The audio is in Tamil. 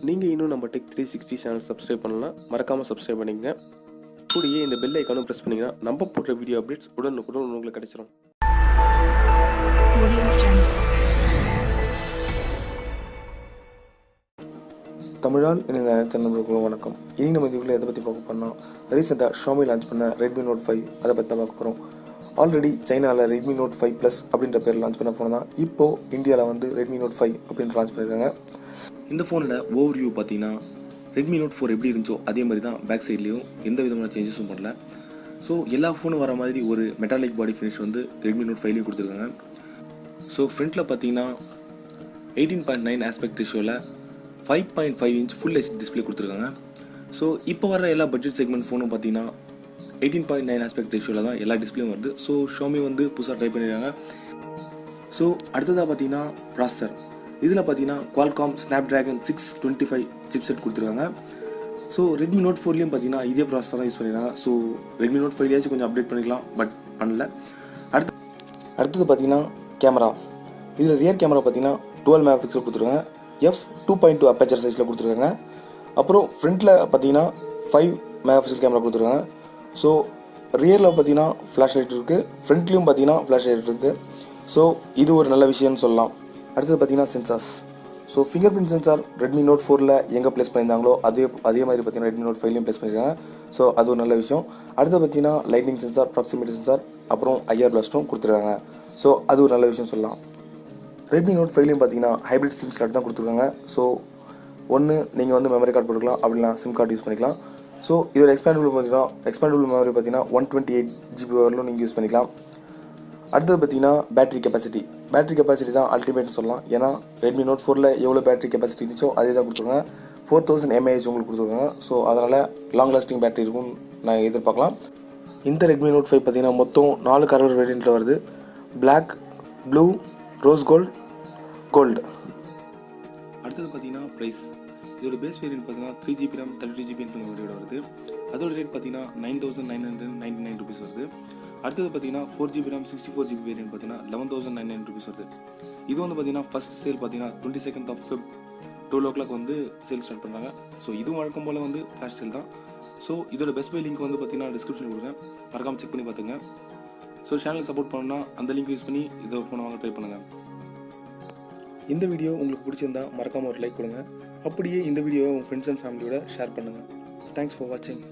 நீங்கள் இன்னும் நம்ம டெக் 360 சேனல் சப்ஸ்கிரைப் பண்ணலாம், மறக்காமல் சப்ஸ்கிரைப் பண்ணிக்கங்க. கூடயே இந்த பெல் ஐக்கானும் ப்ரெஸ் பண்ணிங்கன்னா நம்ம போடுற வீடியோ அப்டேட்ஸ் உடனுக்குடன் உங்களுக்கு கிடைச்சிரும். தமிழால் இணைந்த அனைத்து நண்பர்களுக்கும் வணக்கம். இனி நம்ம இதுக்குள்ளே எதை பற்றி பார்க்க போனால், ரீசெண்டாக ஷாமி லான்ச் பண்ண Redmi Note 5 அதை பற்றி தான் பார்க்க போகிறோம். ஆல்ரெடி சைனாவில் Redmi Note 5 Plus அப்படின்ற பேர் லான்ச் பண்ண ஃபோன் தான் இப்போது இந்தியாவில் வந்து Redmi Note 5 அப்படின்னு லான்ச் பண்ணியிருக்காங்க. இந்த ஃபோனில் ஓவர்வியூ பார்த்தீங்கன்னா Redmi Note 4 எப்படி இருந்துச்சோ அதே மாதிரி தான் பேக் சைட்லேயும் எந்த விதமான சேஞ்சஸும் பண்ணல. ஸோ எல்லா ஃபோனும் வர மாதிரி ஒரு மெட்டாலிக் பாடி ஃபினிஷ் வந்து Redmi Note 5லேயும் கொடுத்துருக்காங்க. ஸோ ஃப்ரண்ட்டில் பார்த்தீங்கன்னா 18.9 ஆஸ்பெக்ட் ரேஷியோவில் 5.5 இன்ச் ஃபுல் ஹெச்டி டிஸ்பிளே கொடுத்துருக்காங்க. ஸோ இப்போ வர எல்லா பட்ஜெட் செக்மெண்ட் ஃபோனும் பார்த்தீங்கன்னா 18.9 ஆஸ்பெக்ட் ரேஷியோவில் தான் எல்லா டிஸ்பிளேயும் வருது. ஸோ ஷாமி வந்து புதுசாக ட்ரை பண்ணியிருக்காங்க. ஸோ அடுத்ததாக பார்த்தீங்கன்னா ப்ராசஸர், இதில் பார்த்தீங்கன்னா Qualcomm Snapdragon 625 சிப்செட் கொடுத்துருக்காங்க. ஸோ Redmi Note 4லேயும் பார்த்தீங்கன்னா இதே ப்ராசஸர் தான் யூஸ் பண்ணியிருக்காங்க. ஸோ Redmi Note 5லேயாச்சும் கொஞ்சம் அப்டேட் பண்ணிக்கலாம், பட் பண்ணல. அடுத்தது பார்த்தீங்கன்னா கேமரா, இதில் ரியர் கேமரா பார்த்தீங்கன்னா 12 மெகா பிக்சல் கொடுத்துருக்காங்க. f2.2 அப்பேச்சர் சைஸில் கொடுத்துருக்காங்க. அப்புறம் ஃப்ரண்ட்டில் பார்த்தீங்கன்னா 5 மெகா பிக்சல் கேமரா கொடுத்துருக்காங்க. ஸோ ரியரில் பார்த்தீங்கன்னா ஃப்ளாஷ் லைட் இருக்குது, ஃப்ரண்ட்லேயும் பார்த்தீங்கன்னா ஃப்ளாஷ் லைட் இருக்குது. ஸோ இது ஒரு நல்ல விஷயம்னு சொல்லலாம். அடுத்தது பார்த்தீங்கன்னா sensors. So finger print sensor Redmi Note 4ல் எங்கே ப்ளேஸ் பண்ணியிருந்தாங்களோ அதே மாதிரி பார்த்தீங்கன்னா Redmi Note 5லையும் ப்ளேஸ் பண்ணியிருக்காங்க. ஸோ அது ஒரு நல்ல விஷயம். அடுத்து பார்த்தீங்கன்னா லைட்னிங் சென்சார், ப்ராக்சிமிட்டி சென்சார், அப்புறம் IR பிளாஸ்ட்டும் கொடுத்துருக்காங்க. ஸோ அது ஒரு நல்ல விஷயம் சொல்லலாம். Redmi Note 5லையும் பார்த்தீங்கன்னா ஹைப்ரிட் சிம் ஸ்லாட் தான் கொடுத்துருக்காங்க. ஸோ ஒன்று நீங்கள் வந்து மெமரி கார்டு போட்டுக்கலாம், அப்படின்னா சிம் கார்டு யூஸ் பண்ணிக்கலாம். ஸோ இதோட எக்ஸ்பேண்டபிள் மெமரி பார்த்தீங்கன்னா 128 GB வரலும் நீங்கள் யூஸ் பண்ணிக்கலாம். அடுத்தது பார்த்தீங்கன்னா பேட்டரி கெப்பாசிட்டி தான் அல்டிமேட்னு சொல்லலாம். ஏன்னா Redmi Note 4ல் எவ்வளோ பேட்டரி கெப்பாசிட்டி இருந்துச்சோ அதே தான் கொடுத்துருக்காங்க. 4000 mAh உங்களுக்கு கொடுத்துருக்காங்க. ஸோ அதனால் லாங் லாஸ்டிங் பேட்டரி இருக்கும்னு நான் எதிர்பார்க்கலாம். இந்த Redmi Note 5 பார்த்தீங்கன்னா மொத்தம் 4 கலர் வேரியண்ட்டில் வருது. Black, blue, rose gold. அடுத்தது பார்த்தீங்கன்னா ப்ரைஸ், இதோட பேஸ் வேரியன்ட் பார்த்தீங்கன்னா 3GB RAM 32GB மெமரியோட வருது. அதோட ரேட் பார்த்தீங்கன்னா 9999 rupees வருது. அடுத்தது பார்த்தீங்கன்னா 4GB RAM 64GB வேரியன்ட் பார்த்தீங்கன்னா 11,999 rupees வருது. இது வந்து பார்த்தீங்கன்னா ஃபர்ஸ்ட் சேல் பார்த்தீங்கன்னா 22nd of Feb 12 o'clock வந்து சேல் ஸ்டார்ட் பண்ணுறாங்க. ஸோ இதுவும் வழக்கம் போல் வந்து ஃப்ளாஷ் சேல் தான். ஸோ இதோட பெஸ்ட் பை லிங்க் வந்து பார்த்தீங்கன்னா டிஸ்கிரிப்ஷன் கொடுக்குறேன், மறக்காமல் செக் பண்ணி பார்த்துங்க. ஸோ சேனலை சப்போர்ட் பண்ணணும்னா அந்த லிங்க் யூஸ் பண்ணி இதை ஃபோனை வாங்க ட்ரை பண்ணுங்கள். இந்த வீடியோ உங்களுக்கு பிடிச்சிருந்தா மறக்காமல் ஒரு லைக் கொடுங்க. அப்படியே இந்த வீடியோவை உங்கள் ஃப்ரெண்ட்ஸ் அண்ட் ஃபேமிலியோட ஷேர் பண்ணுங்கள். தேங்க்ஸ் ஃபார் வாட்சிங்.